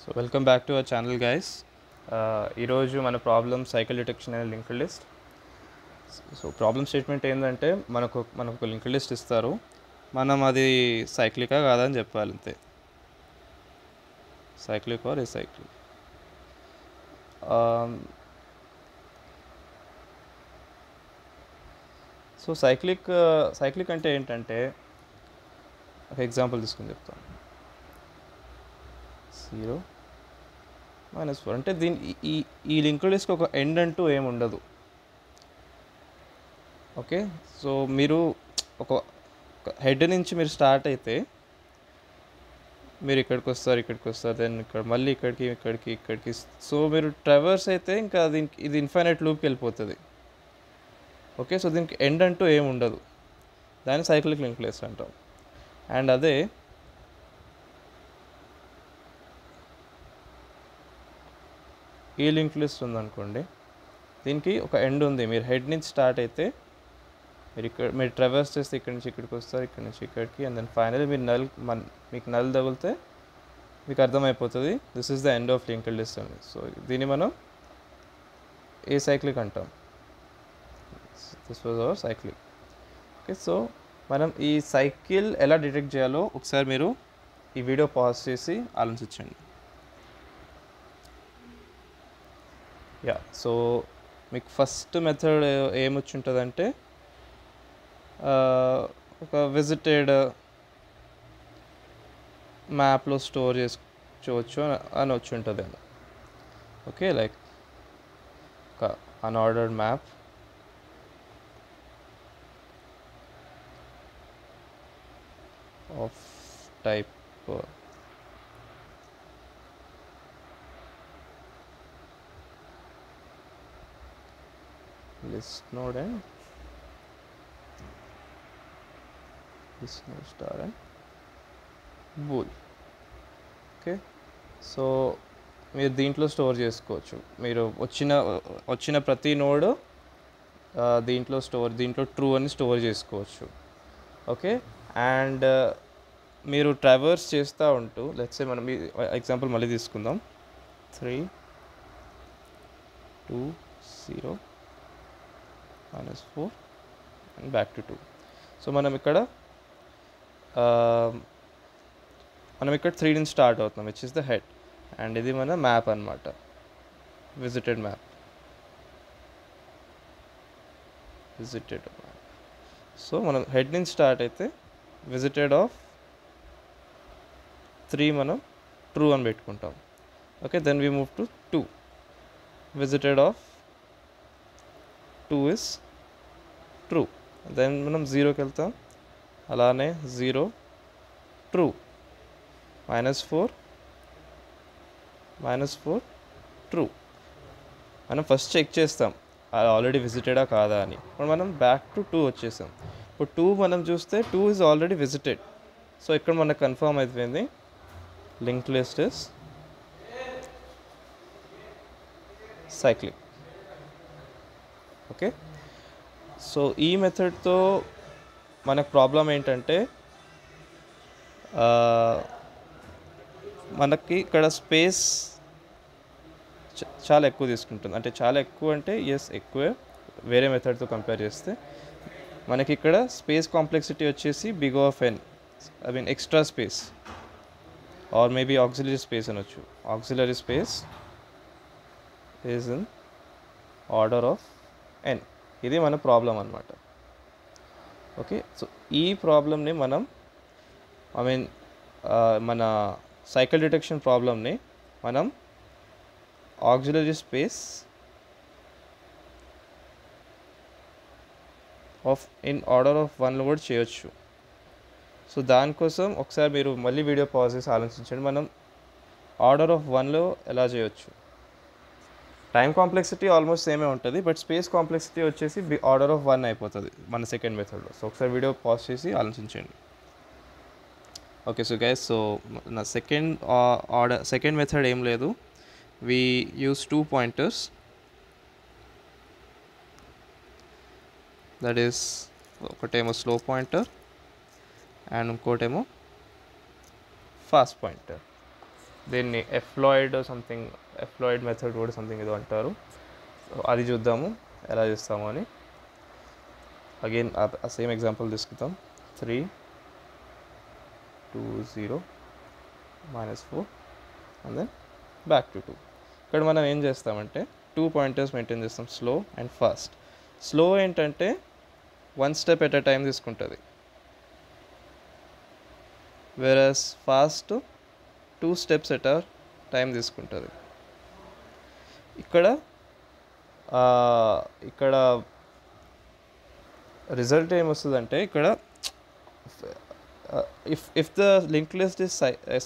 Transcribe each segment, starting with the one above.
So welcome back to our channel, guys. ఈరోజు మన problem cycle detection and linked list. So problem statement ఏంటంటే మనకు linked list ఇస్తారు, మనం అది సైక్లికా కాదని చెప్పాలి అంతే. Cyclic or acyclic. So cyclic అంటే ఏంటంటే, ఒక ఎగ్జాంపుల్ తీసుకుని చెప్తాను. 0 -4 అంటే ఈ లింక్డ్ లిస్ట్కి ఒక ఎండ్ అంటూ ఏమి ఉండదు. ఓకే, సో మీరు ఒక హెడ్ నుంచి మీరు స్టార్ట్ అయితే మీరు ఇక్కడికి వస్తారు, దెన్ ఇక్కడ మళ్ళీ ఇక్కడికి. సో మీరు ట్రావర్స్ అయితే ఇంకా ఇది ఇన్ఫైనైట్ లూప్కి వెళ్ళిపోతుంది. ఓకే, సో దీనికి ఎండ్ అంటూ ఏమి ఉండదు, దాన్ని సైక్లిక్ లింక్డ్ లిస్ట్ అంటాం. అండ్ అదే ఈ లింక్డ్ లిస్ట్ ఉందనుకోండి, దీనికి ఒక ఎండ్ ఉంది. మీరు హెడ్ నుంచి స్టార్ట్ అయితే మీరు ట్రావర్స్ చేస్తే ఇక్కడి నుంచి ఇక్కడికి వస్తారు, ఇక్కడి నుంచి ఇక్కడికి, అండ్ దెన్ ఫైనల్లీ మీకు నల్ తగిలితే మీకు అర్థమైపోతుంది this is the end of linked list అని. సో దీన్ని మనం ఏ సైక్లిక్ అంటాం. This was our cyclic. Okay, so మనం ఈ సైకిల్ ఎలా డిటెక్ట్ చేయాలో ఒకసారి మీరు ఈ వీడియో పాజ్ చేసి ఆలోచించండి. సో మీకు ఫస్ట్ మెథడ్ ఏమొచ్చి ఉంటుందంటే, ఒక విజిటెడ్ మ్యాప్లో స్టోర్ చేసుకోవచ్చు అని వచ్చి ఉంటుంది. ఓకే, లైక్ ఒక unordered map of type list node and list node star and bool. Okay, so మీరు దీంట్లో స్టోర్ చేసుకోవచ్చు. మీరు వచ్చిన ప్రతి నోడ్ దీంట్లో ట్రూ అని స్టోర్ చేసుకోవచ్చు. ఓకే, అండ్ మీరు ట్రావర్స్ చేస్తూ ఉంటూ, లెట్స్ సే మనం ఎగ్జాంపుల్ మళ్ళీ తీసుకుందాం. 3 2 0 -4 అండ్ బ్యాక్ టు 2. సో మనం ఇక్కడ 3 నుంచి స్టార్ట్ అవుతున్నాం, which is the head, and ఇది మన మ్యాప్ అనమాట, విజిటెడ్ మ్యాప్. సో మనం హెడ్ నుంచి స్టార్ట్ అయితే విజిటెడ్ ఆఫ్ 3 మనం ట్రూ అని పెట్టుకుంటాం. Okay, then we move to 2, visited of 2 is true. Then మనం 0కి వెళ్తాం, అలానే 0 ట్రూ, -4 ట్రూ. మనం ఫస్ట్ చెక్ చేస్తాం అది ఆల్రెడీ విజిటెడా కాదా అని. ఇప్పుడు మనం బ్యాక్ టు 2 వచ్చేసాం. ఇప్పుడు 2 మనం చూస్తే 2 ఈజ్ ఆల్రెడీ విజిటెడ్. సో ఇక్కడ మనకు కన్ఫర్మ్ అయిపోయింది linked list is cyclic. Okay, so ఈ మెథడ్తో మనకు ప్రాబ్లం ఏంటంటే, మనకి ఇక్కడ స్పేస్ చాలా ఎక్కువ తీసుకుంటుంది. అంటే చాలా ఎక్కువ అంటే ఎక్కువే వేరే మెథడ్తో కంపేర్ చేస్తే. మనకి ఇక్కడ స్పేస్ కాంప్లెక్సిటీ వచ్చేసి big of n, I mean extra space, or maybe auxiliary space అనొచ్చు. Auxiliary space is in order of n. ఇది మన ప్రాబ్లం అన్నమాట. ఓకే, సో ఈ ప్రాబ్లమ్ని మనం మన సైకిల్ డిటెక్షన్ ప్రాబ్లమ్ని మనం auxiliary space in order of 1లో కూడా చేయొచ్చు. సో దానికోసం ఒకసారి మీరు మళ్ళీ వీడియో పాజ్ చేసి ఆలోచించండి, మనం ఆర్డర్ ఆఫ్ 1లో ఎలా చేయొచ్చు. టైం కాంప్లెక్సిటీ ఆల్మోస్ట్ సేమే ఉంటుంది, బట్ స్పేస్ కాంప్లెక్సిటీ వచ్చేసి ఆర్డర్ ఆఫ్ 1 అయిపోతుంది మన సెకండ్ మెథడ్లో. సో ఒకసారి వీడియో పాజ్ చేసి ఆలోచించండి. ఓకే, సో గైస్, సో నా సెకండ్ మెథడ్ ఏం లేదు, we use 2 pointers, that is ఒకటేమో స్లో పాయింటర్ అండ్ ఇంకోటేమో ఫాస్ట్ పాయింటర్. దీన్ని ఎఫ్లాయిడ్ మెథడ్ కూడా సంథింగ్ ఏదో అంటారు. సో అది చూద్దాము ఎలా చేస్తాము అని. అగైన్ ఆ సేమ్ ఎగ్జాంపుల్ తీసుకుందాం. 3 2 0 -4 అండ్ దెన్ బ్యాక్ టు 2. ఇక్కడ మనం ఏం చేస్తామంటే 2 పాయింటర్స్ మెయింటైన్ చేస్తాం, స్లో అండ్ ఫాస్ట్. స్లో ఏంటంటే 1 స్టెప్ ఎట్ అ టైం తీసుకుంటుంది, versus fast 2 steps at a time తీసుకుంటుంది. ఇక్కడ రిజల్ట్ ఏమొస్తుందంటే ఇక్కడ if the link list is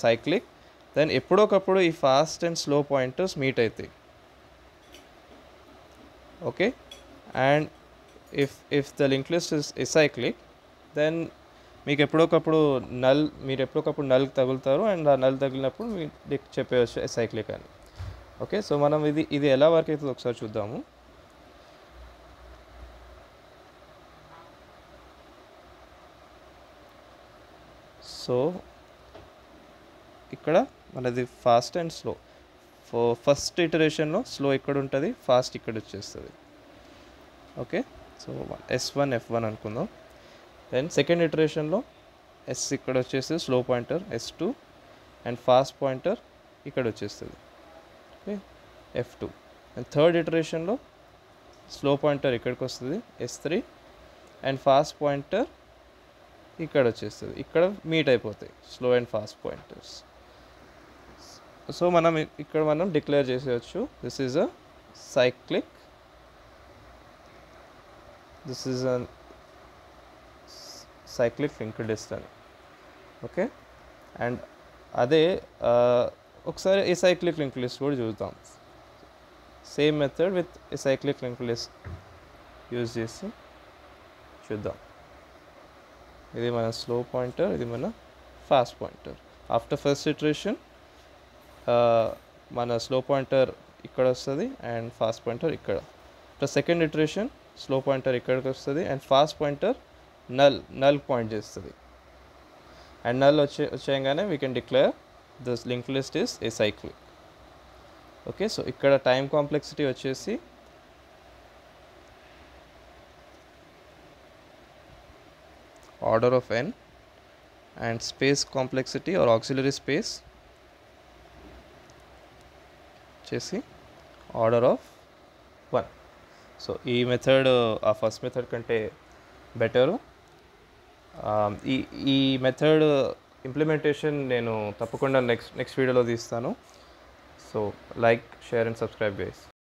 cyclic, then ఎప్పుడొకప్పుడు ఈ fast and slow pointers meet అవుతాయి. Okay, and if the link list is cyclic, then మీరు ఎప్పుడొకప్పుడు నల్ తగులుతారు, అండ్ ఆ నల్ తగిలినప్పుడు మీకు చెప్పేవచ్చు సైక్లిక్ అని. ఓకే, సో మనం ఇది ఎలా వర్క్ అవుతుందో ఒకసారి చూద్దాము. సో ఇక్కడ మనది ఫాస్ట్ అండ్ స్లో. ఫస్ట్ ఇటరేషన్లో స్లో ఇక్కడ ఉంటుంది, ఫాస్ట్ ఇక్కడ వచ్చేస్తుంది. ఓకే, సో S1 F1 అనుకుందాం. దెన్ సెకండ్ ఇటరేషన్లో S ఇక్కడ వచ్చేస్తుంది, slow pointer S2, and fast pointer ఇక్కడ వచ్చేస్తుంది. Okay, F2. అండ్ థర్డ్ ఇటరేషన్లో స్లో పాయింటర్ ఇక్కడికి వస్తుంది S3, అండ్ ఫాస్ట్ పాయింటర్ ఇక్కడ వచ్చేస్తుంది. ఇక్కడ మీట్ అయిపోతాయి slow and fast pointers. So మనం డిక్లేర్ చేసేయచ్చు, this is a cyclic, this is a cyclic linked list అని. ఓకే, అండ్ అదే ఒకసారి ఎసైక్లిక్ లింక్డ్ లిస్ట్ కూడా చూద్దాం. Same method with acyclic linked list use చేసి చూద్దాం. ఇది మన స్లో పాయింటర్, ఇది మన fast pointer. After first iteration మన స్లో పాయింటర్ ఇక్కడ వస్తుంది అండ్ ఫాస్ట్ పాయింటర్ ఇక్కడ. After second iteration slow pointer ఇక్కడికి వస్తుంది and fast pointer null point చేస్తుంది. అండ్ నల్ వచ్చేయగానే we can declare this link list is acyclic. Okay, so ఇక్కడ time complexity వచ్చేసి order of n, and space complexity or auxiliary space చేసి order of 1. So ఈ method ఆ first method కంటే better. ఈ method implementation నేను తప్పకుండా నెక్స్ట్ వీడియోలో తీస్తాను. So like, share and subscribe guys.